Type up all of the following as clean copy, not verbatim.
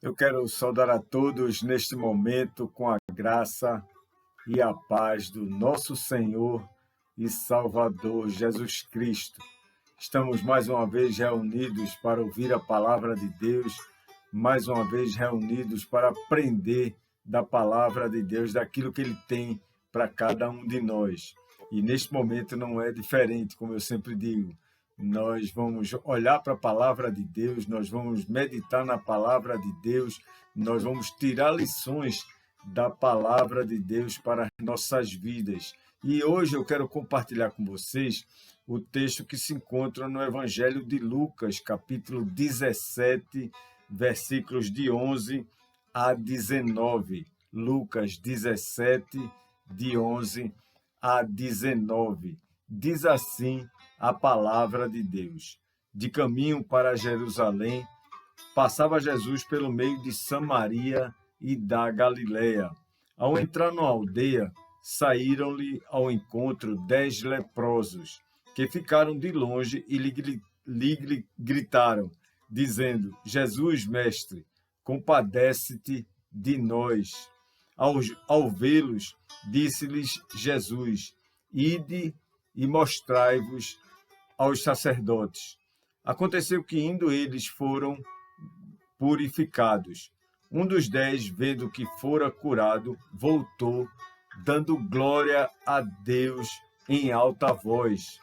Eu quero saudar a todos neste momento com a graça e a paz do nosso Senhor e Salvador Jesus Cristo. Estamos mais uma vez reunidos para ouvir a palavra de Deus, mais uma vez reunidos para aprender da palavra de Deus, daquilo que Ele tem para cada um de nós. E neste momento não é diferente, como eu sempre digo. Nós vamos olhar para a palavra de Deus, nós vamos meditar na palavra de Deus, nós vamos tirar lições da palavra de Deus para as nossas vidas. E hoje eu quero compartilhar com vocês o texto que se encontra no Evangelho de Lucas, capítulo 17, versículos de 11 a 19. Lucas 17, de 11 a 19. Diz assim a palavra de Deus. De caminho para Jerusalém, passava Jesus pelo meio de Samaria e da Galileia. Ao entrar numa aldeia, saíram-lhe ao encontro 10 leprosos, que ficaram de longe e lhe gritaram, dizendo: Jesus, mestre, compadece-te de nós. Ao vê-los, disse-lhes Jesus: Ide e mostrai-vos aos sacerdotes. Aconteceu que, indo eles, foram purificados. Um dos 10, vendo que fora curado, voltou, dando glória a Deus em alta voz,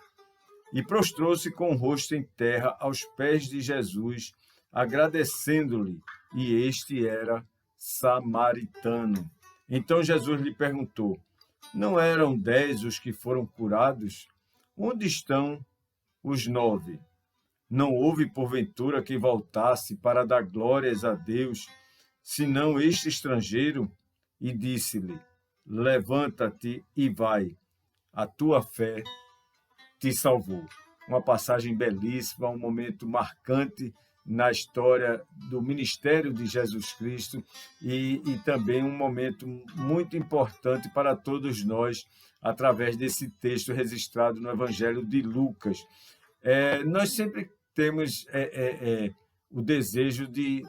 e prostrou-se com o rosto em terra aos pés de Jesus, agradecendo-lhe, e este era samaritano. Então Jesus lhe perguntou: Não eram 10 os que foram curados? Onde estão os 9? Não houve, porventura, quem voltasse para dar glórias a Deus, senão este estrangeiro? E disse-lhe: Levanta-te e vai, a tua fé te salvou. Uma passagem belíssima, um momento marcante na história do ministério de Jesus Cristo e também um momento muito importante para todos nós, através desse texto registrado no Evangelho de Lucas. Nós sempre temos o desejo de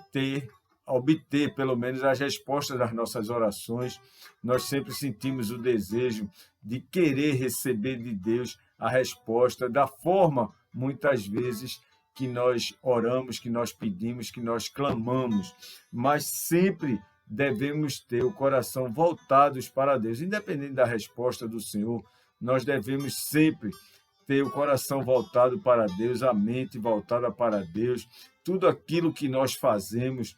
obter pelo menos as respostas das nossas orações. Nós sempre sentimos o desejo de querer receber de Deus a resposta da forma, muitas vezes, que nós oramos, que nós pedimos, que nós clamamos, mas sempre devemos ter o coração voltados para Deus. Independente da resposta do Senhor, nós devemos sempre ter o coração voltado para Deus, a mente voltada para Deus. Tudo aquilo que nós fazemos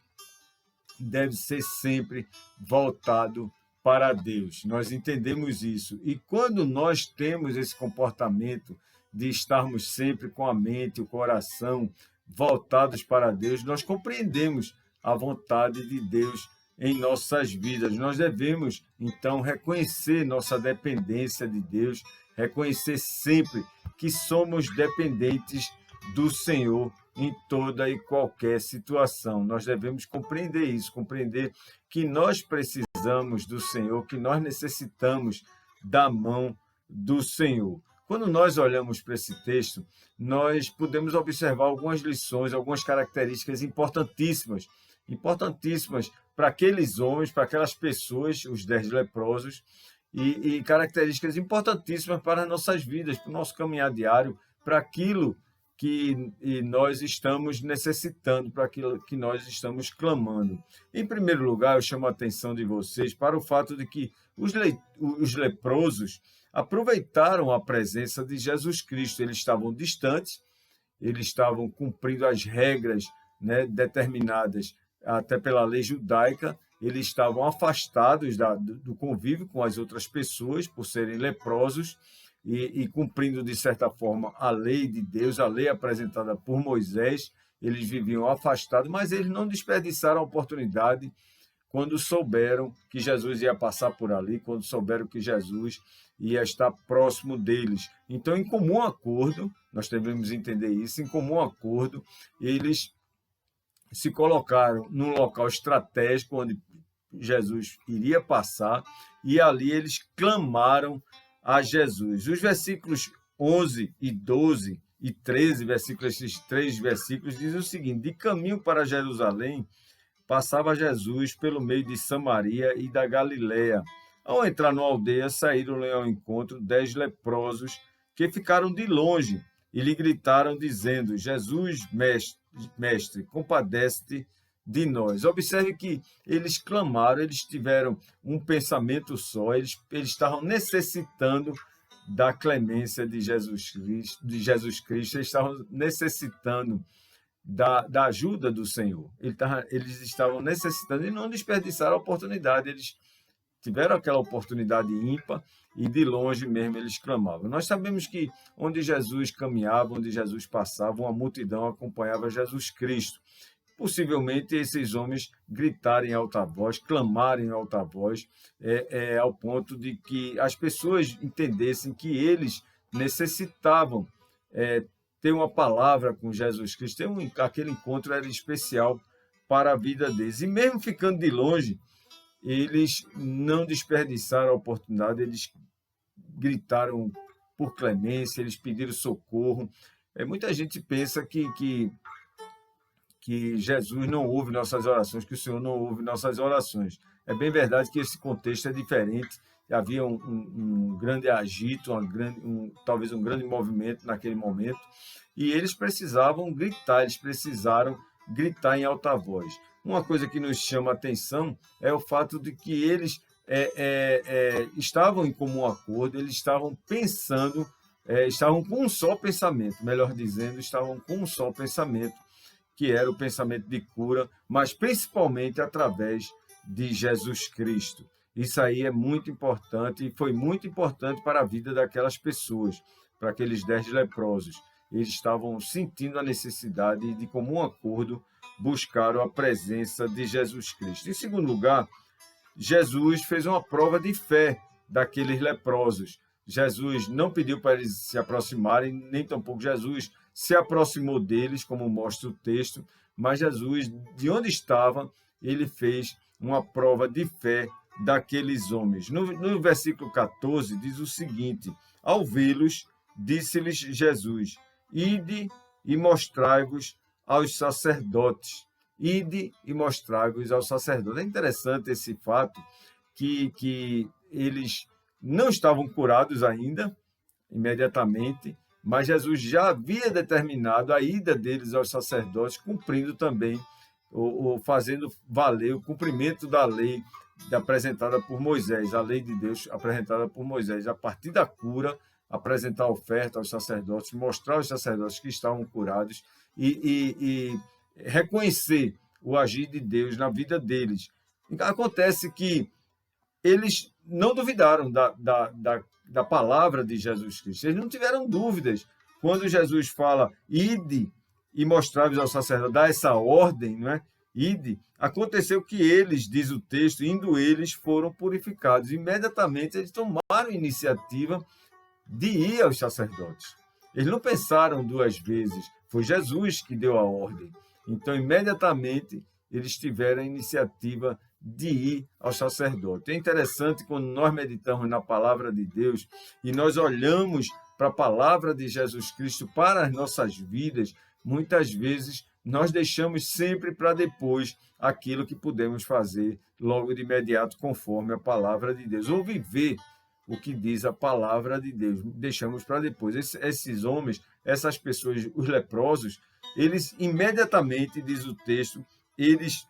deve ser sempre voltado para Deus. Nós entendemos isso. E quando nós temos esse comportamento de estarmos sempre com a mente, o coração voltados para Deus, nós compreendemos a vontade de Deus em nossas vidas. Nós devemos, então, reconhecer nossa dependência de Deus, reconhecer sempre que somos dependentes do Senhor em toda e qualquer situação. Nós devemos compreender isso, compreender que nós precisamos do Senhor, que nós necessitamos da mão do Senhor. Quando nós olhamos para esse texto, nós podemos observar algumas lições, algumas características importantíssimas para aqueles homens, para aquelas pessoas, os 10 leprosos, e características importantíssimas para as nossas vidas, para o nosso caminhar diário, para aquilo que nós estamos necessitando, para aquilo que nós estamos clamando. Em primeiro lugar, eu chamo a atenção de vocês para o fato de que os leprosos aproveitaram a presença de Jesus Cristo. Eles estavam distantes, eles estavam cumprindo as regras, né, determinadas até pela lei judaica. Eles estavam afastados do convívio com as outras pessoas por serem leprosos e cumprindo, de certa forma, a lei de Deus, a lei apresentada por Moisés. Eles viviam afastados, mas eles não desperdiçaram a oportunidade quando souberam que Jesus ia passar por ali, quando souberam que Jesus ia estar próximo deles. Então, em comum acordo, nós devemos entender isso, em comum acordo, eles se colocaram num local estratégico onde Jesus iria passar, e ali eles clamaram a Jesus. Os versículos 11 e 12 e 13, esses 3 versículos, dizem o seguinte: de caminho para Jerusalém, passava Jesus pelo meio de Samaria e da Galiléia. Ao entrar numa aldeia, saíram-lhe ao encontro 10 leprosos que ficaram de longe e lhe gritaram, dizendo: Jesus, mestre, compadece-te de nós. Observe que eles clamaram, eles tiveram um pensamento só, eles estavam necessitando da clemência de Jesus Cristo, eles estavam necessitando da ajuda do Senhor. Eles estavam necessitando e não desperdiçaram a oportunidade, eles tiveram aquela oportunidade ímpar e de longe mesmo eles clamavam. Nós sabemos que onde Jesus caminhava, onde Jesus passava, uma multidão acompanhava Jesus Cristo. Possivelmente esses homens gritarem em alta voz, clamarem em alta voz, ao ponto de que as pessoas entendessem que eles necessitavam ter uma palavra com Jesus Cristo. Aquele encontro era especial para a vida deles. E mesmo ficando de longe, eles não desperdiçaram a oportunidade, eles gritaram por clemência, eles pediram socorro. Muita gente pensa que Jesus não ouve nossas orações, que o Senhor não ouve nossas orações. É bem verdade que esse contexto é diferente. Havia um grande agito, talvez um grande movimento naquele momento, e eles precisavam gritar, eles precisaram gritar em alta voz. Uma coisa que nos chama a atenção é o fato de que eles estavam em comum acordo, eles estavam pensando, estavam com um só pensamento, melhor dizendo, estavam com um só pensamento, que era o pensamento de cura, mas principalmente através de Jesus Cristo. Isso aí é muito importante e foi muito importante para a vida daquelas pessoas, para aqueles 10 leprosos. Eles estavam sentindo a necessidade de comum acordo buscaram a presença de Jesus Cristo. Em segundo lugar, Jesus fez uma prova de fé daqueles leprosos. Jesus não pediu para eles se aproximarem, nem tampouco Jesus se aproximou deles, como mostra o texto, mas Jesus, de onde estava, ele fez uma prova de fé daqueles homens. No versículo 14 diz o seguinte: ao vê-los, disse-lhes Jesus: ide e mostrai-vos aos sacerdotes. Ide e mostrai-vos aos sacerdotes. É interessante esse fato que eles não estavam curados ainda, imediatamente, mas Jesus já havia determinado a ida deles aos sacerdotes, cumprindo também, ou fazendo valer o cumprimento da lei apresentada por Moisés, a lei de Deus apresentada por Moisés. A partir da cura, apresentar a oferta aos sacerdotes, mostrar aos sacerdotes que estavam curados e reconhecer o agir de Deus na vida deles. Acontece que eles não duvidaram da palavra de Jesus Cristo. Eles não tiveram dúvidas. Quando Jesus fala, ide e mostrai-vos ao sacerdote, dá essa ordem, não é? Ide. Aconteceu que eles, diz o texto, indo eles, foram purificados. Imediatamente eles tomaram a iniciativa de ir aos sacerdotes. Eles não pensaram duas vezes. Foi Jesus que deu a ordem. Então, imediatamente, eles tiveram a iniciativa de ir ao sacerdote. É interessante quando nós meditamos na palavra de Deus e nós olhamos para a palavra de Jesus Cristo para as nossas vidas, muitas vezes nós deixamos sempre para depois aquilo que podemos fazer logo de imediato conforme a palavra de Deus, ou viver o que diz a palavra de Deus. Deixamos para depois. Esses homens, essas pessoas, os leprosos, eles imediatamente, diz o texto, eles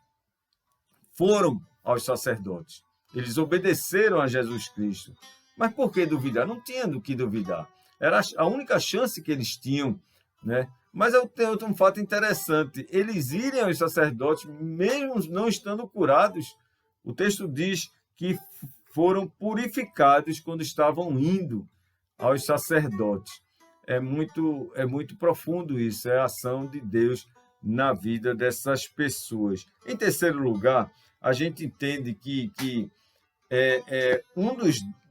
foram aos sacerdotes. Eles obedeceram a Jesus Cristo. Mas por que duvidar? Não tinha do que duvidar. Era a única chance que eles tinham, né? Mas tem outro fato interessante. Eles irem aos sacerdotes, mesmo não estando curados, o texto diz que foram purificados quando estavam indo aos sacerdotes. É muito profundo isso, é a ação de Deus na vida dessas pessoas. Em terceiro lugar, a gente entende que um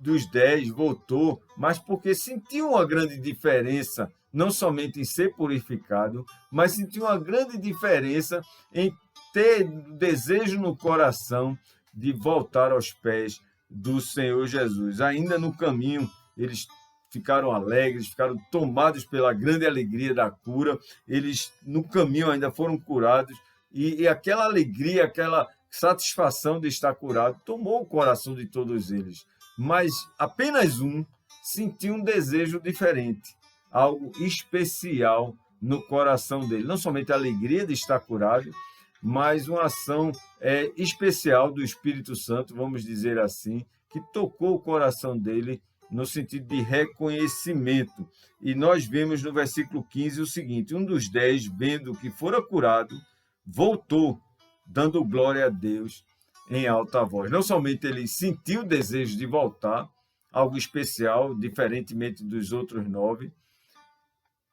dos 10 voltou, mas porque sentiu uma grande diferença, não somente em ser purificado, mas sentiu uma grande diferença em ter desejo no coração de voltar aos pés do Senhor Jesus. Ainda no caminho, eles ficaram alegres, ficaram tomados pela grande alegria da cura. Eles, no caminho, ainda foram curados. e aquela alegria, aquela satisfação de estar curado tomou o coração de todos eles. Mas apenas um sentiu um desejo diferente, algo especial no coração dele. Não somente a alegria de estar curado, mas uma ação especial do Espírito Santo, vamos dizer assim, que tocou o coração dele no sentido de reconhecimento. E nós vemos no versículo 15 o seguinte: um dos 10, vendo que fora curado, voltou, dando glória a Deus em alta voz. Não somente ele sentiu o desejo de voltar, algo especial, diferentemente dos outros 9,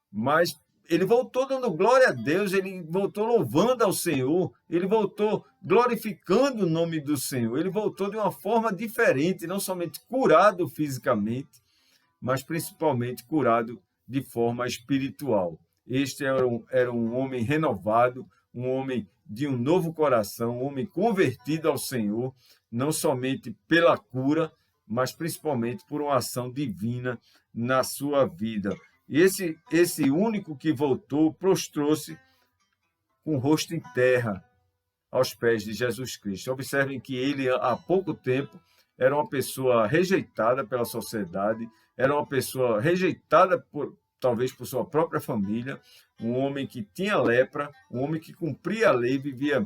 mas ele voltou dando glória a Deus, ele voltou louvando ao Senhor, ele voltou glorificando o nome do Senhor, ele voltou de uma forma diferente, não somente curado fisicamente, mas principalmente curado de forma espiritual. Este era um homem renovado, um homem de um novo coração, um homem convertido ao Senhor, não somente pela cura, mas principalmente por uma ação divina na sua vida. E esse único que voltou prostrou-se com o rosto em terra aos pés de Jesus Cristo. Observem que ele, há pouco tempo, era uma pessoa rejeitada pela sociedade, era uma pessoa rejeitada talvez por sua própria família, um homem que tinha lepra, um homem que cumpria a lei, vivia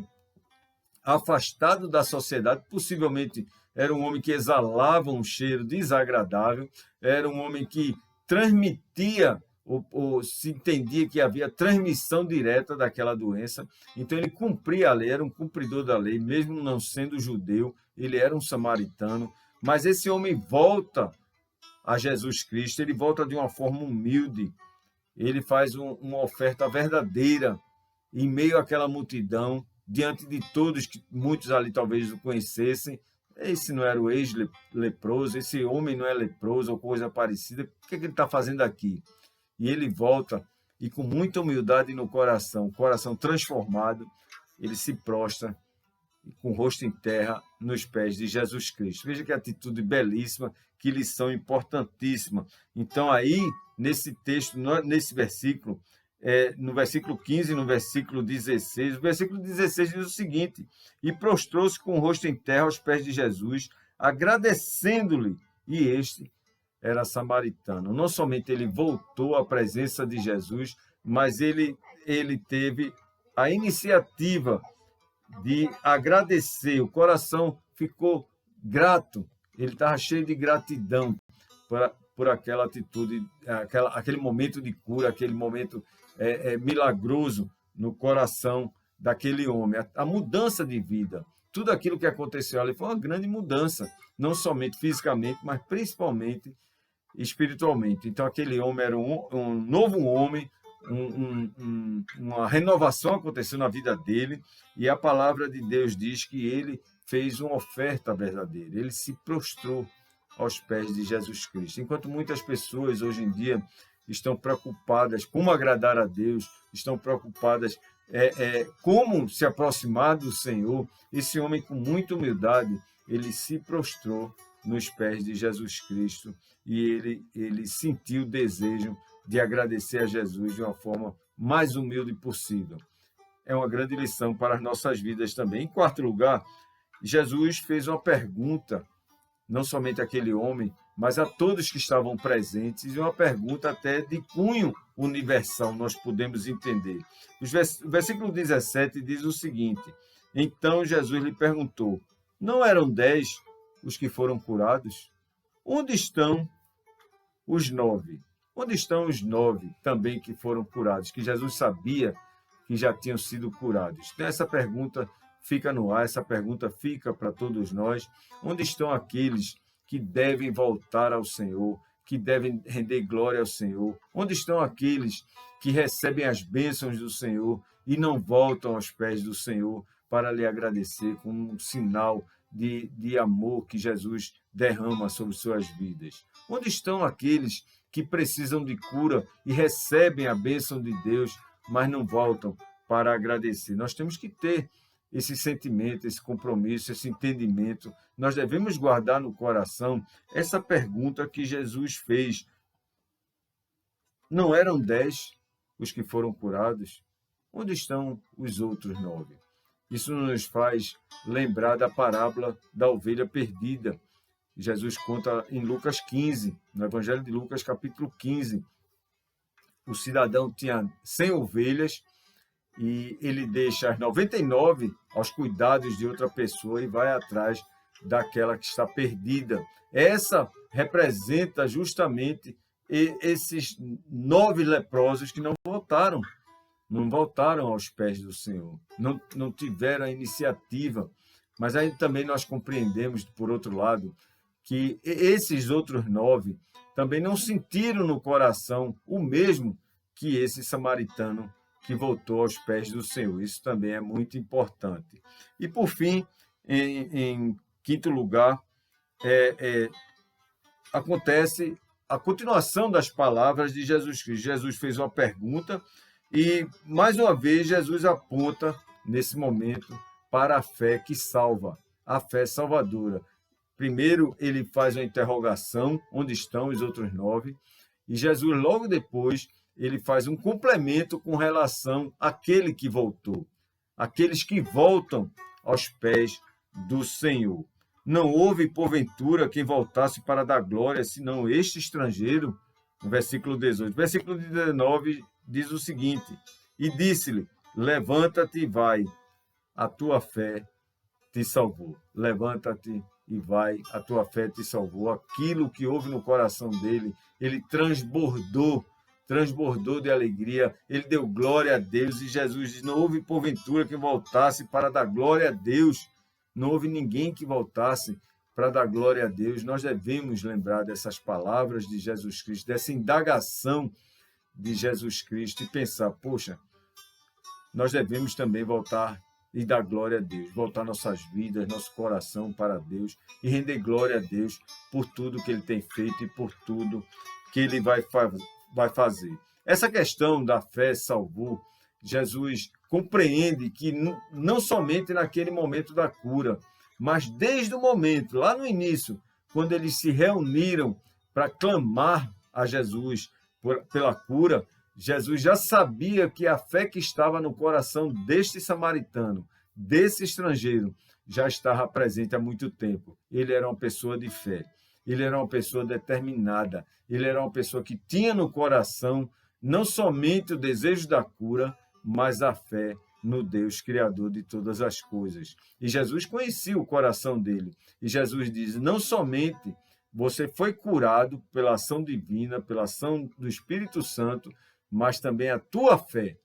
afastado da sociedade, possivelmente era um homem que exalava um cheiro desagradável, era um homem que transmitia, ou se entendia que havia transmissão direta daquela doença. Então ele cumpria a lei, era um cumpridor da lei, mesmo não sendo judeu, ele era um samaritano, mas esse homem volta a Jesus Cristo, ele volta de uma forma humilde, ele faz uma oferta verdadeira em meio àquela multidão, diante de todos, que muitos ali talvez o conhecessem. Esse não era o ex-leproso, esse homem não é leproso ou coisa parecida, o que ele está fazendo aqui? E ele volta, e com muita humildade no coração, coração transformado, ele se prostra, com o rosto em terra, nos pés de Jesus Cristo. Veja que atitude belíssima, que lição importantíssima. Então aí, nesse texto, nesse versículo, no versículo 15 e no versículo 16, o versículo 16 diz o seguinte: e prostrou-se com o rosto em terra aos pés de Jesus, agradecendo-lhe, e este era samaritano. Não somente ele voltou à presença de Jesus, mas ele teve a iniciativa de agradecer, o coração ficou grato, ele estava cheio de gratidão por aquela atitude, aquele momento de cura, aquele momento milagroso no coração daquele homem, a mudança de vida, tudo aquilo que aconteceu ali foi uma grande mudança, não somente fisicamente, mas principalmente espiritualmente. Então aquele homem era um novo homem, uma renovação aconteceu na vida dele, e a palavra de Deus diz que ele fez uma oferta verdadeira, ele se prostrou aos pés de Jesus Cristo. Enquanto muitas pessoas hoje em dia estão preocupadas como agradar a Deus, estão preocupadas como se aproximar do Senhor, esse homem com muita humildade, ele se prostrou nos pés de Jesus Cristo, e ele sentiu o desejo de agradecer a Jesus de uma forma mais humilde possível. É uma grande lição para as nossas vidas também. Em quarto lugar, Jesus fez uma pergunta, não somente àquele homem, mas a todos que estavam presentes, e uma pergunta até de cunho universal, nós podemos entender. O versículo 17 diz o seguinte: então Jesus lhe perguntou, não eram 10 os que foram curados? Onde estão os 9? Onde estão os 9 também que foram curados? Que Jesus sabia que já tinham sido curados. Então, essa pergunta fica no ar, essa pergunta fica para todos nós. Onde estão aqueles que devem voltar ao Senhor, que devem render glória ao Senhor? Onde estão aqueles que recebem as bênçãos do Senhor e não voltam aos pés do Senhor para lhe agradecer como um sinal de amor que Jesus derrama sobre suas vidas? Onde estão aqueles que precisam de cura e recebem a bênção de Deus, mas não voltam para agradecer? Nós temos que ter esse sentimento, esse compromisso, esse entendimento. Nós devemos guardar no coração essa pergunta que Jesus fez. Não eram 10 os que foram curados? onde estão os outros 9? Isso nos faz lembrar da parábola da ovelha perdida. Jesus conta em Lucas 15, no Evangelho de Lucas, capítulo 15. O cidadão tinha 100 ovelhas e ele deixa as 99 aos cuidados de outra pessoa e vai atrás daquela que está perdida. Essa representa justamente esses 9 leprosos que não voltaram aos pés do Senhor, não tiveram a iniciativa. Mas aí também nós compreendemos, por outro lado, que esses outros 9 também não sentiram no coração o mesmo que esse samaritano que voltou aos pés do Senhor. Isso também é muito importante. E, por fim, em quinto lugar, acontece a continuação das palavras de Jesus Cristo. Jesus fez uma pergunta e, mais uma vez, Jesus aponta, nesse momento, para a fé que salva, a fé salvadora. Primeiro, ele faz uma interrogação, onde estão os outros 9? E Jesus, logo depois, ele faz um complemento com relação àquele que voltou, aqueles que voltam aos pés do Senhor. Não houve, porventura, quem voltasse para dar glória, senão este estrangeiro, no versículo 18. Versículo 19 diz o seguinte: e disse-lhe, levanta-te e vai, a tua fé te salvou. Levanta-te e vai, a tua fé te salvou. Aquilo que houve no coração dele, ele transbordou de alegria, ele deu glória a Deus, e Jesus diz, não houve porventura que voltasse para dar glória a Deus, não houve ninguém que voltasse para dar glória a Deus. Nós devemos lembrar dessas palavras de Jesus Cristo, dessa indagação de Jesus Cristo, e pensar, poxa, nós devemos também voltar e dar glória a Deus, voltar nossas vidas, nosso coração para Deus e render glória a Deus por tudo que Ele tem feito e por tudo que Ele vai fazer. Essa questão da fé salvou. Jesus compreende que não somente naquele momento da cura, mas desde o momento, lá no início, quando eles se reuniram para clamar a Jesus pela cura, Jesus já sabia que a fé que estava no coração deste samaritano, desse estrangeiro, já estava presente há muito tempo. Ele era uma pessoa de fé, ele era uma pessoa determinada, ele era uma pessoa que tinha no coração não somente o desejo da cura, mas a fé no Deus Criador de todas as coisas. E Jesus conhecia o coração dele. E Jesus diz, não somente você foi curado pela ação divina, pela ação do Espírito Santo, mas também a tua fé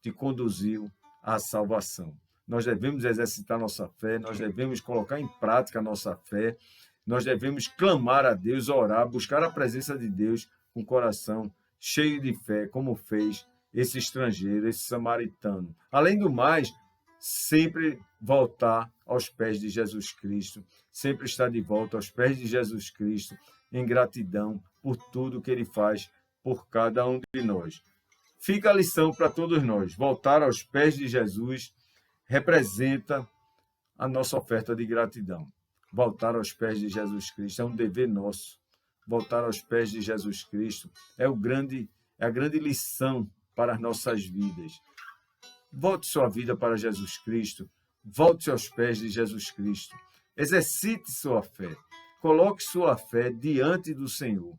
te conduziu à salvação. Nós devemos exercitar nossa fé, nós devemos colocar em prática a nossa fé, nós devemos clamar a Deus, orar, buscar a presença de Deus com o coração cheio de fé, como fez esse estrangeiro, esse samaritano. Além do mais, sempre voltar aos pés de Jesus Cristo, sempre estar de volta aos pés de Jesus Cristo, em gratidão por tudo que Ele faz por cada um de nós. Fica a lição para todos nós. Voltar aos pés de Jesus representa a nossa oferta de gratidão. Voltar aos pés de Jesus Cristo é um dever nosso. Voltar aos pés de Jesus Cristo é a grande lição para as nossas vidas. Volte sua vida para Jesus Cristo. Volte aos pés de Jesus Cristo. Exercite sua fé. Coloque sua fé diante do Senhor.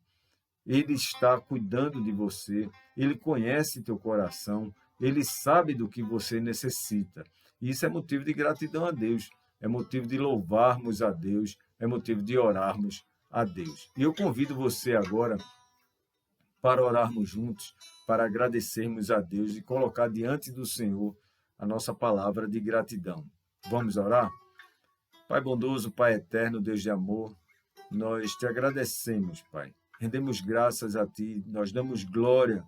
Ele está cuidando de você. Ele conhece teu coração. Ele sabe do que você necessita. E isso é motivo de gratidão a Deus. É motivo de louvarmos a Deus. É motivo de orarmos a Deus. E eu convido você agora para orarmos juntos, para agradecermos a Deus e colocar diante do Senhor a nossa palavra de gratidão. Vamos orar? Pai bondoso, Pai eterno, Deus de amor, nós te agradecemos, Pai. Rendemos graças a Ti, nós damos glória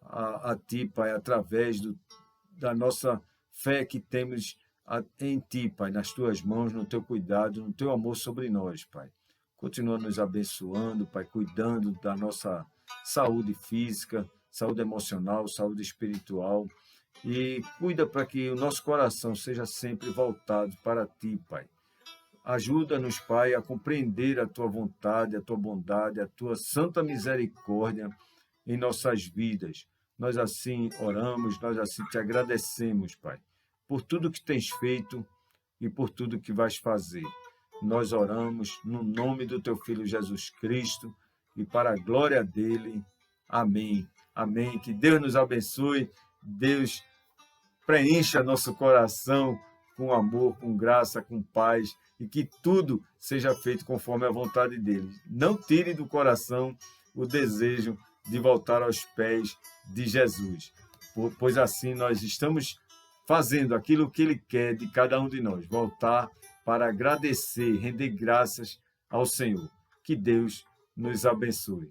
a Ti, Pai, através da nossa fé que temos em Ti, Pai, nas Tuas mãos, no Teu cuidado, no Teu amor sobre nós, Pai. Continua nos abençoando, Pai, cuidando da nossa saúde física, saúde emocional, saúde espiritual. E cuida para que o nosso coração seja sempre voltado para Ti, Pai. Ajuda-nos, Pai, a compreender a Tua vontade, a Tua bondade, a Tua santa misericórdia em nossas vidas. Nós assim oramos, nós assim te agradecemos, Pai, por tudo que tens feito e por tudo que vais fazer. Nós oramos no nome do teu Filho Jesus Cristo e para a glória dele. Amém. Amém. Que Deus nos abençoe, Deus preencha nosso coração com amor, com graça, com paz, e que tudo seja feito conforme a vontade dele. Não tire do coração o desejo de voltar aos pés de Jesus, pois assim nós estamos fazendo aquilo que ele quer de cada um de nós, voltar para agradecer, render graças ao Senhor. Que Deus nos abençoe.